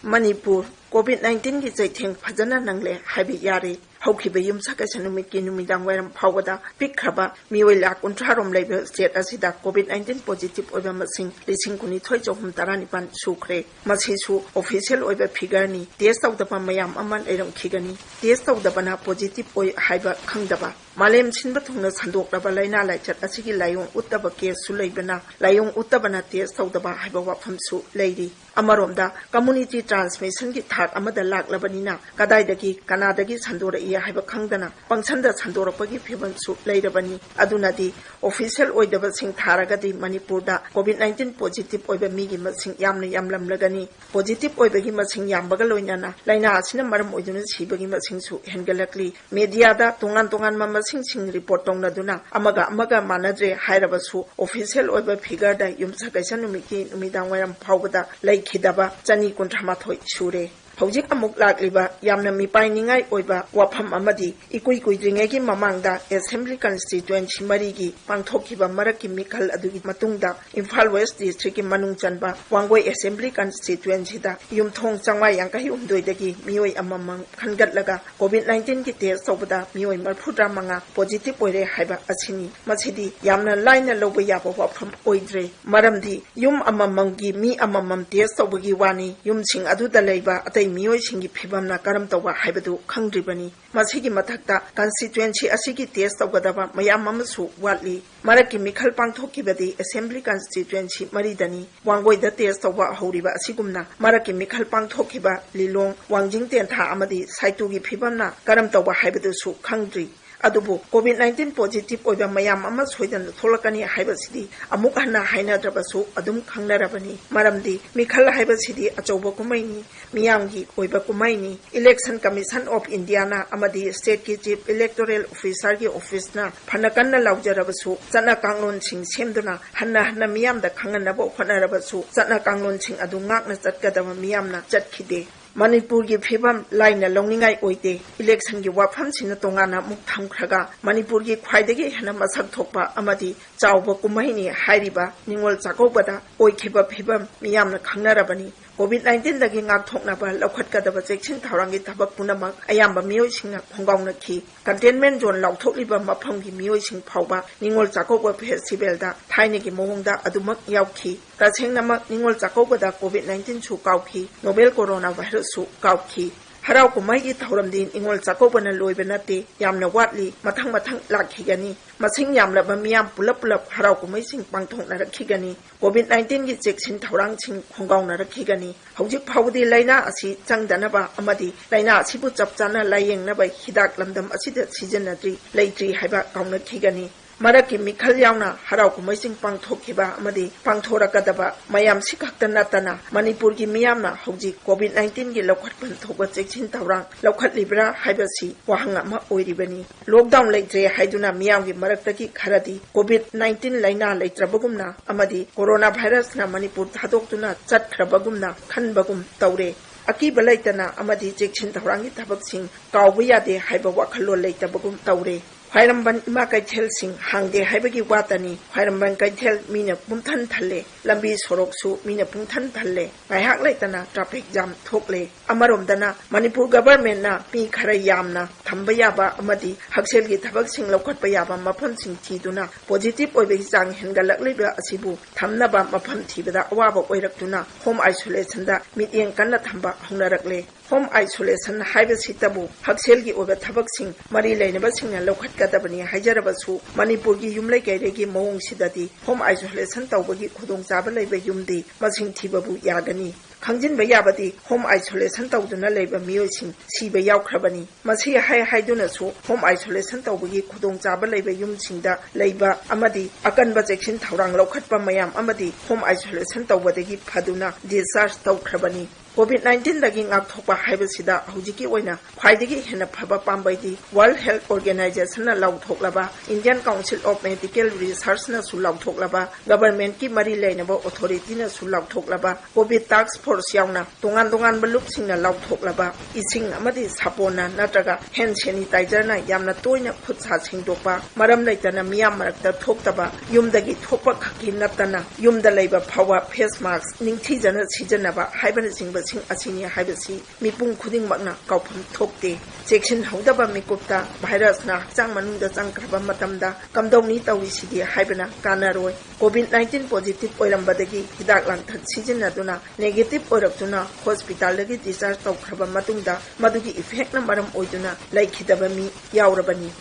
Manipur COVID-19 की चैथें फजना नंगले हाइबी यारे हौखिबे युमसाकैसा नुमितकी नुमिदांग वायरम फावदा पिकख्रबा मिओइ लाख 18 रोम लैबे स्टेट असिदा COVID-19 पॉजिटिव ओइबा मसिंग लिसिंग कुनि थोइ चौहम तरानिपान सुख्रे मसिसु ऑफिशियल ओइबा फिगरनी टेस्ट तौदबा मयाम अमन लैरम खिगनी टेस्ट तौदबना पॉजिटिव ओइ हाइबा खंगदबा मालेम सिनबा थुंगना संदोकलबा लाइना लाइचत असिगी लायोंग उत्तबा केस सु लैबना लायोंग उत्तबना टेस्ट तौदबा हाइबा वाफम सु लैरी अमरोमदा कम्युनिटी ट्रांसमिशन की थाक अमदा लाक्लबनिना कदाइदगी कनादगी संदोर इया हाइबा खंगदना पंगसंदा संदोरपगी फिबमसु लैरबनी अदुनादी ऑफिशियल ओइदबा सिंग थारगदी मणिपुरदा कोविड-19 पॉजिटिव ओइबा मिगी मसिंग यामना यामलमलगनी पॉजिटिव ओइबगी मसिंग यामबगा लोइनाना लाइना आसिना मरम ओइदुना सिबगी मसिंगसु हेनगलकली मीडियादा तोंगान तोंगान मसिंग सिंग रिपोर्ट तौनदुना अमगा मानद्रे हाइरबसु ऑफिशियल ओइबा फिगरदा युमसाकैसा नुमिकी नुमिदांग वायरम फावबदा खिदबा चनी कुंथ्रामाथोइ सुरे हौजिक अमुक लाक्लिबा यामना मिपाइनिंगाई ओइबा वाफम अमदी इकुई कुइद्रिंगेगी ममांगदा असेंबली कॉन्स्टिट्यूएंसी मरीगी पांगथोखिबा मरकि मिखल अदुगी मतुंगदा इम्फाल वेस्ट डिस्ट्रिक्ट की मनुंग चनबा वांगोई असेंबली कॉन्स्टिट्यूएंसी दा युमथोंग चांगवा यांकाहि उमदोइदगी मिओइ अममंग खनगतलगा कोविड-19 की टेस्ट तौबदा मिओइ 35 पॉजिटिव ओइरे हाइबा असिनी मसिदी यामना लाइना लौबा याबा वाफम ओइद्रे मरमदी युम अममंगी मी अममम टेस्ट तौबगी वानी युमसिंग अदुदा लैबा मियोइसिंगी फिबमना करम तौबा हाइबदु खंग्रिबनी मसिगी मथक्ता कॉन्स्टिट्यूएंसी असिगी टेस्ट तौगदबा मयाम अमसु वाटली मरकि मिखल पांगथोखिबदी असेंबली कॉन्स्टिट्यूएंसी मरीदनी वांगोइदा टेस्ट तौबा हौरिबा असिगुमना मरकि मिखल पांगथोखिबा लिलोंग वांजिंग तेंथा अमदी साइतुगी फिबमना करम तौबा हाइबदुसु खंग्रि अदुबु कोविड-19 पॉजिटिव ओइबा मयाम अमा सोइदन थोलकनी हाइबसिदी अमुक हन्ना हाइनाद्रबसु अदुम खंगनरबनी मरमदी मिखल हाइबसिदी अचौबा कुमैनी मियामगी ओइबा कुमैनी इलेक्शन कमीशन ऑफ इंडियाना अमदी स्टेट की चीफ इलेक्टोरल ऑफिसर की ऑफिसना फनकन्ना लाउजरबसु चना कांगलोन सिंह सेमदुना हन्ना मियामदा खंगनबो खनरबसु चना कांगलोन सिंह अदु ngakna चटकदबा मियामना चटखिदे मणिपुर की फिबम लाइन लौनिंगाई ओइदे इलेक्शन की वाफम सिना तोंगाना मुक थमख्रगा मणिपुर की ख्वाइदगी हेना मसक थोकपा अमदी चावबा कुमैनी हाइरिबा निंगोल चाकोबदा ओइखिबा फिबम मियामना खंगनरबनी कोविड-19 दगी ngakthoknaba लौखटकदबा चेक्सिन थावरांगी थबक पुनमक अयाम्बा मियोइसिंगना खोंगावनखि कंटेनमेंट जोन लौथोकलिबा मफमगी मियोइसिंग फावबा निंगोल चाकोबा फेस्टिवलदा थाइनेगी मोहंगदा अदुमक यावखि तसेंगनमक निंगोल चाकोबदा कोविड-19 सु कावखि नोवेल कोरोना वायरस सु कावखि हराव कुमाई थौरमदी इंगोल चाकोबना लोइबा नते यामना वाटली मथंग लाखिगनी मसिंग यामलबा मियाम पुलप हराव कुमाईसिंग पांगथोकनरखिगनी कोविड-19 की चेक्सिन थौरांगसिंग खोंगावनरखिगनी हौजिक फावदी लाइना असि चंगदनबा अमदी लाइना असिबु चपचाना लायेंगनबा हिदाक लमदम असिदा सिजनद्री लैत्री हाइबा कावनरखिगनी मरकि मिखल यावना हराव कुमैसिंग पांगथोखिबा अमदी पांगथोरकदबा मयाम सिखक्ता नतना मणिपुर की मियामना हौजिक कोविड-19 की लौखटपन थोबा चेक्सिन थौरांग लौखटलिब्रा हाइबसि वाहंग अमा ओइरिबनी लॉकडाउन लैत्रे हाइदुना मियामगी मरक्तगी खरदी कोविड-19 लाइना लैत्रबगुमना अमदी कोरोना वायरसना मणिपुर थादोक्तुना चटख्रबगुमना खनबगुम तौरे अकीब लैतना अमदी चेक्सिन थौरांगी थबकसिंग कावबा यादे हाइबा वाखल्लो लैतबगुम तौरे ख्वाइरम्बन इमा कैथेल सिंह हांगे हाइबगी वातनी ख्वाइरम्बन कैथेल मीना पुंथन थल्ले लंबी सोरोकसु मीना पुंथन थल्ले गायहाक लैतना ट्रैफिक जाम थोकले अमरोमदना मणिपुर गवर्नमेंटना मी खरा यामना थंबा याबा अमदी हक्सेलगी थबक सिंह लौखटपा याबा मफम सिंह थीदुना पॉजिटिव ओइबगी चांग हेनगलक्लिबा असिबु थमनबा मफम थीबदा अवाबा ओइरक्तुना होम आइसोलेशनदा मिटिंग कन्ना थंबा हौनरक्ले होम आइसोलेशन हाइबसितबु हक्सेलगी ओइबा थबक सिंह मरी लैनबा सिंहना लौखटकदबनी हाइजरबसु मणिपुर की युमलै कैरेगी मौंग सिददी होम आइसोलेशन तौबगी खुदोंग चाबा लैबा युमदी मसिंग थीबबु यागनी खंजिनबा याबदी होम आइसोलेशन तौदुना लैबा मियोइसिंग सिबा यावख्रबनी मसी हाइदुनसु होम आइसोलेशन तौबगी खुदोंग चाबा लैबा युमसिंगदा लैबा अमदी अकनबा चेक्सिन थौरांग लौखटपा मयाम अमदी होम आइसोलेशन तौबदगी फदुना डिस्चार्ज तौख्रबनी कोविड-19 दगी ngakthokpa haibasida hojiki oina khwaidagi hena phaba pambaidi World Health Organization na lauthoklaba Indian Council of Medical Research na su lauthoklaba government ki mari leinaba authority na su lauthoklaba covid task force yauna tongan balup singna lauthoklaba ising amadi sapona natraga hand sanitizer na yamna toina khutsa singdokpa maram leitana miyam marakta thoktaba yumdagi thokpa khaki natana yumda leiba phawa face mask ningthi jana sijanaba haibana singba मसिंग असिनी हाइबसी मिपुंग खुदिंगमकना काउफम थोकते चेक्सिन हौदबा मिकुप्ता भाइरसना हक्चांग मनुंगदा चंगख्रबा मतमदा कमदौनी तौरिसिदि हाइबना कानारोय covid positive ओइरंबदगी हिदाक लांथक सिजिन्नदुना negative ओइरक्तुना हॉस्पिटलदगी discharge तौख्रबा मतुंगदा मदुगी इफेक्टना मरम ओइदुना लाइखिदबा मी यावरबनी।